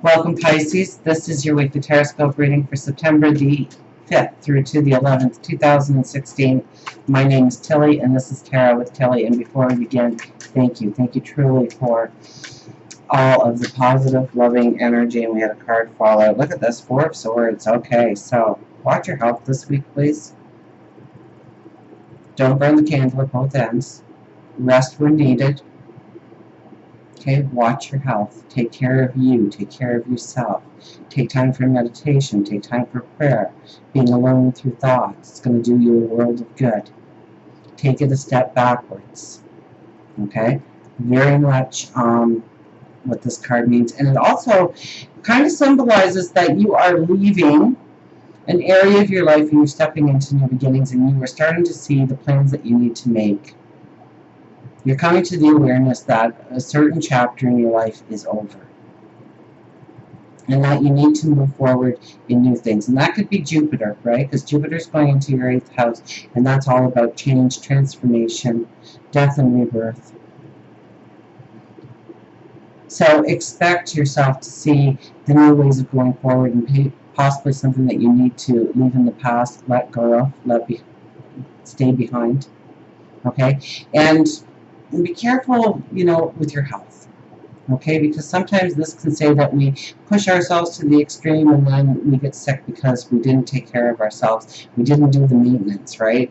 Welcome, Pisces. This is your weekly Teroscope reading for September the 5th through to the 11th, 2016. My name is Tilly, and this is Tarot with Tilly. And before we begin, thank you. Thank you truly for all of the positive, loving energy. And we had a card fall out. Look at this, Four of Swords. Okay, so watch your health this week, please. Don't burn the candle at both ends. Rest when needed. Okay, watch your health. Take care of you. Take care of yourself. Take time for meditation. Take time for prayer. Being alone with your thoughts. It's going to do you a world of good. Take it a step backwards. Okay? Very much what this card means. And it also kind of symbolizes that you are leaving an area of your life and you're stepping into new beginnings, and you are starting to see the plans that you need to make. You're coming to the awareness that a certain chapter in your life is over, and that you need to move forward in new things. And that could be Jupiter, right? Because Jupiter's going into your 8th house, and that's all about change, transformation, death, and rebirth. So expect yourself to see the new ways of going forward, and possibly something that you need to leave in the past, let go of, stay behind. Okay? And be careful, with your health. Okay? Because sometimes this can say that we push ourselves to the extreme and then we get sick because we didn't take care of ourselves. We didn't do the maintenance, right?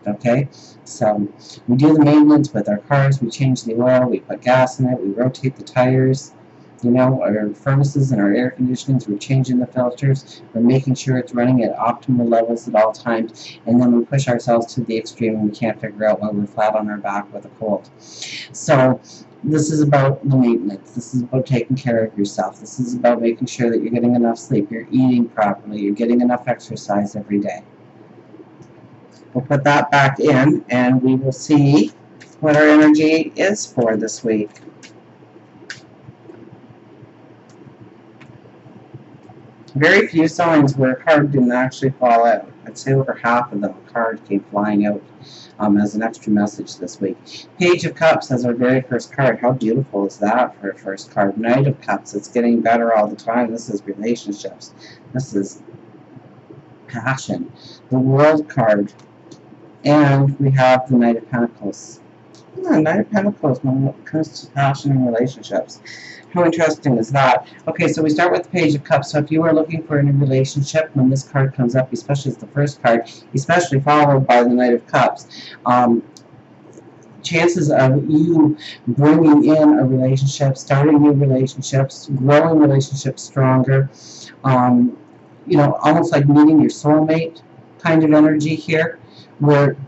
Okay? So we do the maintenance with our cars. We change the oil. We put gas in it. We rotate the tires. Our furnaces and our air conditionings, we're changing the filters, we're making sure it's running at optimal levels at all times, and then we push ourselves to the extreme and we can't figure out why we're flat on our back with a cold. So this is about the maintenance. This is about taking care of yourself. This is about making sure that you're getting enough sleep, you're eating properly, you're getting enough exercise every day. We'll put that back in, and we will see what our energy is for this week. Very few signs where a card didn't actually fall out. I'd say over half of the card came flying out as an extra message this week. Page of Cups as our very first card. How beautiful is that for a first card? Knight of Cups. It's getting better all the time. This is relationships. This is passion. The World card. And we have the Knight of Pentacles. Knight of Pentacles when it comes to passion and relationships. How interesting is that? Okay, so we start with the Page of Cups. So if you are looking for a new relationship, when this card comes up, especially as the first card, especially followed by the Knight of Cups, chances of you bringing in a relationship, starting new relationships, growing relationships stronger, almost like meeting your soulmate kind of energy here, where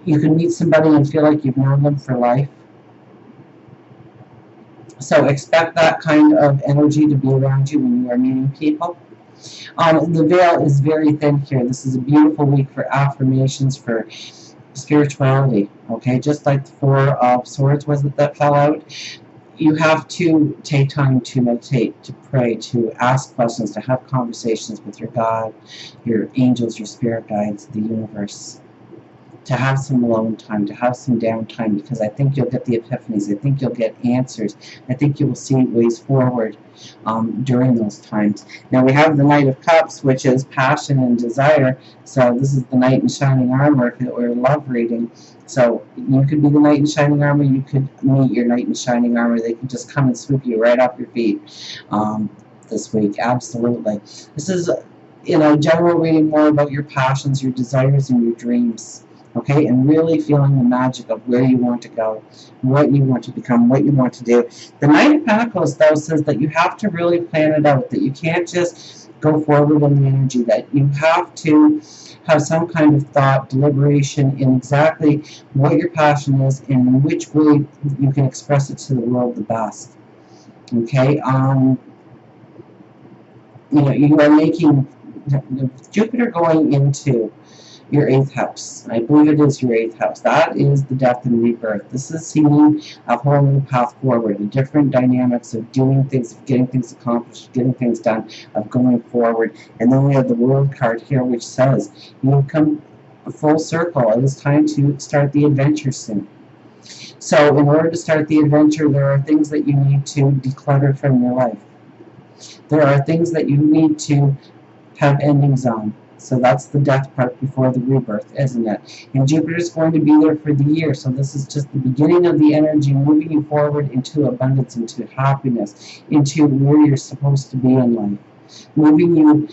you can meet somebody and feel like you've known them for life. So expect that kind of energy to be around you when you are meeting people. The veil is very thin here. This is a beautiful week for affirmations, for spirituality. Okay, just like the Four of Swords was it that fell out. You have to take time to meditate, to pray, to ask questions, to have conversations with your God, your angels, your spirit guides, the universe. To have some alone time, to have some downtime, because I think you'll get the epiphanies. I think you'll get answers. I think you will see ways forward during those times. Now we have the Knight of Cups, which is passion and desire. So this is the Knight in Shining Armor if it were a love reading. So you could be the Knight in Shining Armor. You could meet your Knight in Shining Armor. They could just come and swoop you right off your feet this week. Absolutely. This is, general reading more about your passions, your desires, and your dreams. Okay, and really feeling the magic of where you want to go, what you want to become, what you want to do. The Knight of Pentacles, though, says that you have to really plan it out, that you can't just go forward in the energy, that you have to have some kind of thought, deliberation in exactly what your passion is and in which way you can express it to the world the best. Okay, you are making Jupiter going into your 8th house. I believe it is your 8th house. That is the death and rebirth. This is seeing a whole new path forward, the different dynamics of doing things, of getting things accomplished, getting things done, of going forward. And then we have the World card here, which says you have come full circle. It is time to start the adventure soon. So in order to start the adventure, there are things that you need to declutter from your life. There are things that you need to have endings on. So that's the death part before the rebirth, isn't it? And Jupiter's going to be there for the year. So this is just the beginning of the energy moving you forward into abundance, into happiness, into where you're supposed to be in life. Moving you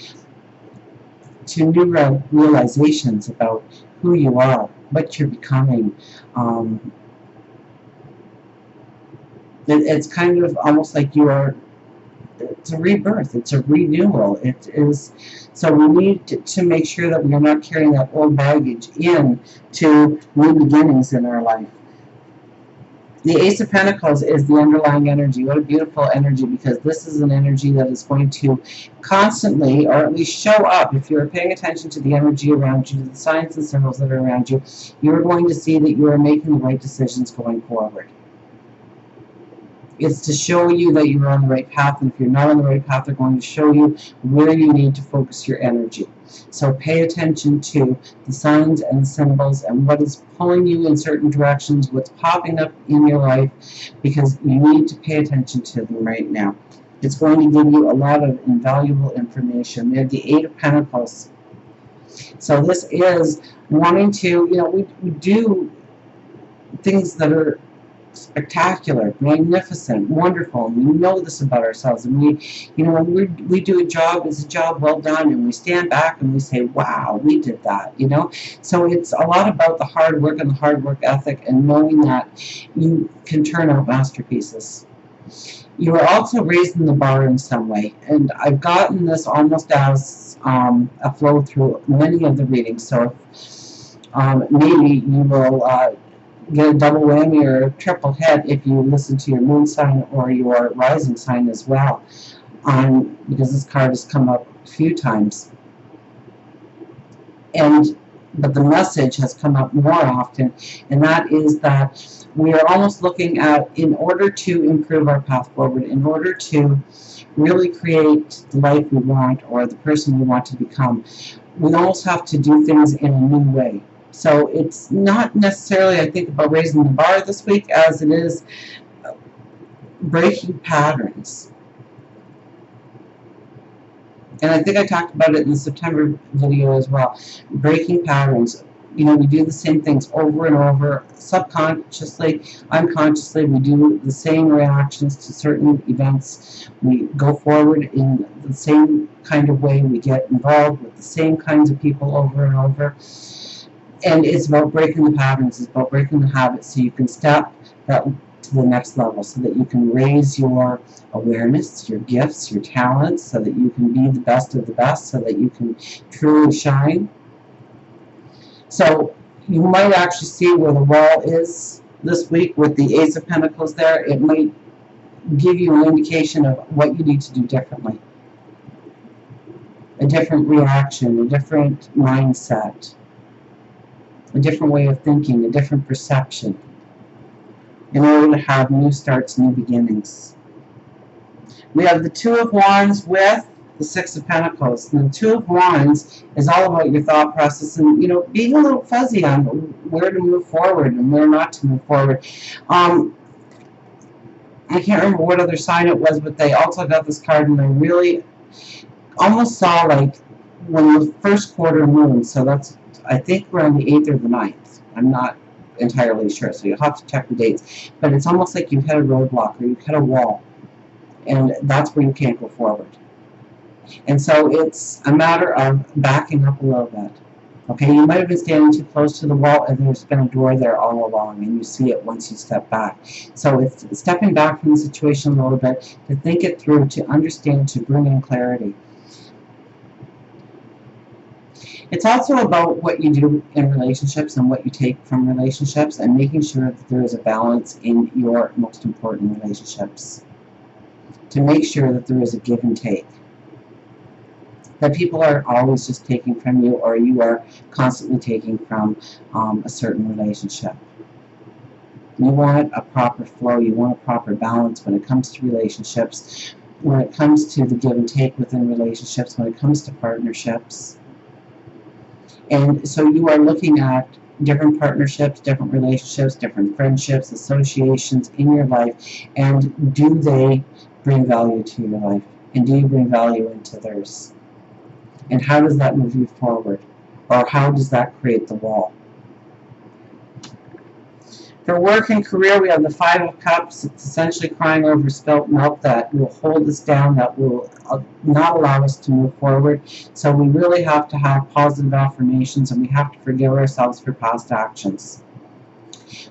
to new realizations about who you are, what you're becoming. It's kind of almost like you are, it's a rebirth, it's a renewal. It is, so we need to make sure that we're not carrying that old baggage in to new beginnings in our life. The Ace of Pentacles is the underlying energy. What a beautiful energy, because this is an energy that is going to constantly, or at least show up, if you're paying attention to the energy around you, to the signs and symbols that are around you, you're going to see that you are making the right decisions going forward. It's to show you that you're on the right path, and if you're not on the right path, they're going to show you where you need to focus your energy. So pay attention to the signs and the symbols and what is pulling you in certain directions, what's popping up in your life, because you need to pay attention to them right now. It's going to give you a lot of invaluable information. We have the Eight of Pentacles. So this is wanting to, we do things that are spectacular, magnificent, wonderful, and we know this about ourselves, and when we do a job, it's a job well done, and we stand back and we say, wow, we did that, so it's a lot about the hard work and the hard work ethic, and knowing that you can turn out masterpieces. You are also raising the bar in some way, and I've gotten this almost as a flow through many of the readings, so maybe you will get a double whammy or a triple hit if you listen to your moon sign or your rising sign as well, because this card has come up a few times. But the message has come up more often, and that is that we are almost looking at, in order to improve our path forward, in order to really create the life we want or the person we want to become, we almost have to do things in a new way. So it's not necessarily, I think, about raising the bar this week, as it is breaking patterns. And I think I talked about it in the September video as well. Breaking patterns. We do the same things over and over, subconsciously, unconsciously. We do the same reactions to certain events. We go forward in the same kind of way. We get involved with the same kinds of people over and over. And it's about breaking the patterns, it's about breaking the habits, so you can step that to the next level, so that you can raise your awareness, your gifts, your talents, so that you can be the best of the best, so that you can truly shine. So you might actually see where the wall is this week with the Ace of Pentacles there. It might give you an indication of what you need to do differently. A different reaction, a different mindset, a different way of thinking, a different perception, in order to have new starts, new beginnings. We have the Two of Wands with the Six of Pentacles. And the Two of Wands is all about your thought process and, being a little fuzzy on where to move forward and where not to move forward. I can't remember what other sign it was, but they also got this card, and I really almost saw like when the first quarter moon, so that's, I think we're on the 8th or the 9th. I'm not entirely sure, so you'll have to check the dates. But it's almost like you've hit a roadblock or you've hit a wall, and that's where you can't go forward. And so it's a matter of backing up a little bit. Okay, you might have been standing too close to the wall, and there's been a door there all along, and you see it once you step back. So it's stepping back from the situation a little bit, to think it through, to understand, to bring in clarity. It's also about what you do in relationships and what you take from relationships, and making sure that there is a balance in your most important relationships. To make sure that there is a give and take. That people aren't always just taking from you, or you are constantly taking from a certain relationship. You want a proper flow, you want a proper balance when it comes to relationships, when it comes to the give and take within relationships, when it comes to partnerships. And so you are looking at different partnerships, different relationships, different friendships, associations in your life, and do they bring value to your life? And do you bring value into theirs? And how does that move you forward? Or how does that create the wall? For work and career, we have the Five of Cups. It's essentially crying over spilt milk that will hold us down, that will not allow us to move forward. So we really have to have positive affirmations, and we have to forgive ourselves for past actions.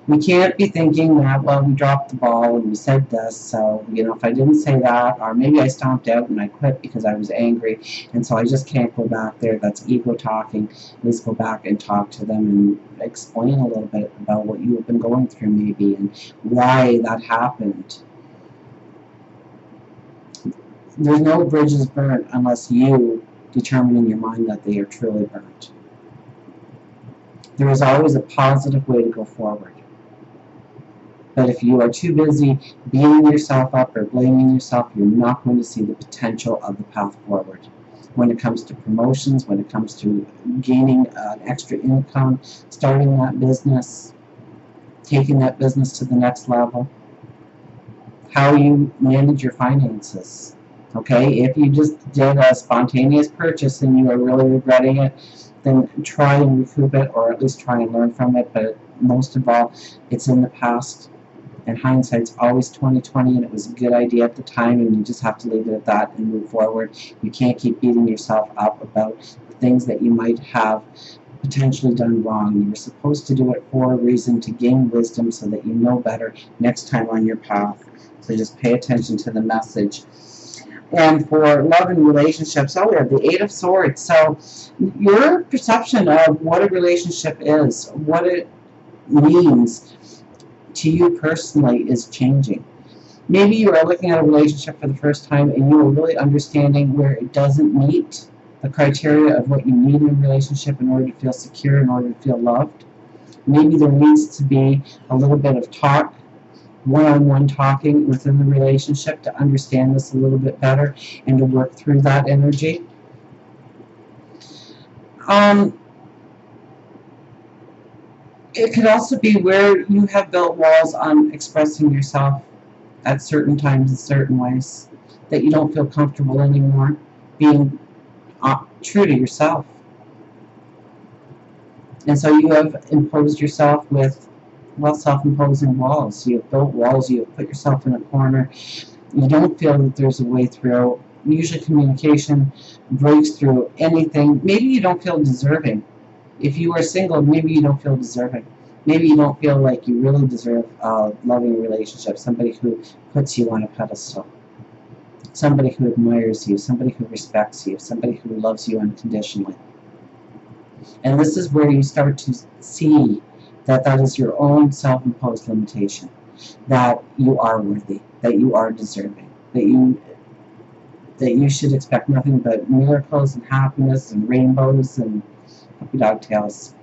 We can't be thinking that, well, we dropped the ball and we said this, so, if I didn't say that, or maybe I stomped out and I quit because I was angry, and so I just can't go back there. That's ego talking. Let's go back and talk to them and explain a little bit about what you have been going through maybe and why that happened. There's no bridges burnt unless you determine in your mind that they are truly burnt. There is always a positive way to go forward. But if you are too busy beating yourself up or blaming yourself, you're not going to see the potential of the path forward. When it comes to promotions, when it comes to gaining an extra income, starting that business, taking that business to the next level, how you manage your finances. Okay, if you just did a spontaneous purchase and you are really regretting it, then try and recoup it, or at least try and learn from it. But most of all, it's in the past. And hindsight's always 20/20, and it was a good idea at the time, and you just have to leave it at that and move forward. You can't keep beating yourself up about the things that you might have potentially done wrong. You were supposed to do it for a reason, to gain wisdom so that you know better next time on your path. So just pay attention to the message. And for love and relationships, we have the Eight of Swords. So your perception of what a relationship is, what it means to you personally, is changing. Maybe you are looking at a relationship for the first time and you are really understanding where it doesn't meet the criteria of what you need in a relationship in order to feel secure, in order to feel loved. Maybe there needs to be a little bit of talk, one-on-one talking within the relationship to understand this a little bit better and to work through that energy. It could also be where you have built walls on expressing yourself at certain times in certain ways, that you don't feel comfortable anymore being true to yourself. And so you have imposed yourself with, self-imposing walls. You have built walls, you have put yourself in a corner. You don't feel that there's a way through. Usually communication breaks through anything. Maybe you don't feel deserving. If you are single, maybe you don't feel deserving. Maybe you don't feel like you really deserve a loving relationship, somebody who puts you on a pedestal, somebody who admires you, somebody who respects you, somebody who loves you unconditionally. And this is where you start to see that that is your own self-imposed limitation, that you are worthy, that you are deserving, that you should expect nothing but miracles and happiness and rainbows and puppy dog tails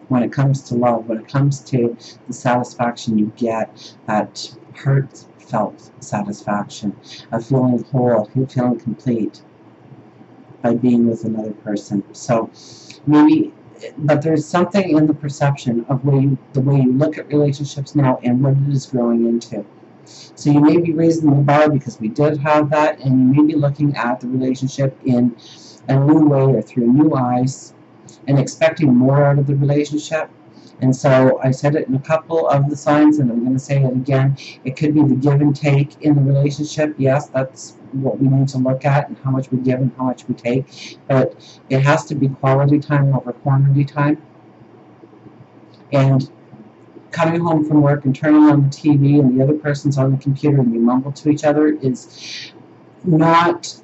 when it comes to love, when it comes to the satisfaction you get, that heartfelt satisfaction of feeling whole, feeling complete by being with another person. So maybe, but there's something in the perception of the way you look at relationships now and what it is growing into. So you may be raising the bar because we did have that, and you may be looking at the relationship in a new way or through new eyes, and expecting more out of the relationship. And so I said it in a couple of the signs, and I'm going to say it again. It could be the give and take in the relationship. Yes, that's what we need to look at, and how much we give and how much we take. But it has to be quality time over quantity time. And coming home from work and turning on the TV and the other person's on the computer and you mumble to each other is not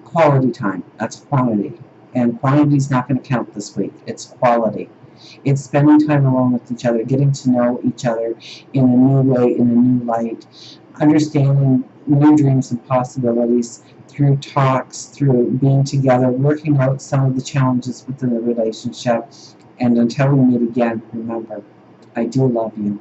quality time. That's quantity. And quantity is not going to count this week. It's quality. It's spending time alone with each other, getting to know each other in a new way, in a new light, understanding new dreams and possibilities through talks, through being together, working out some of the challenges within the relationship. And until we meet again, remember, I do love you.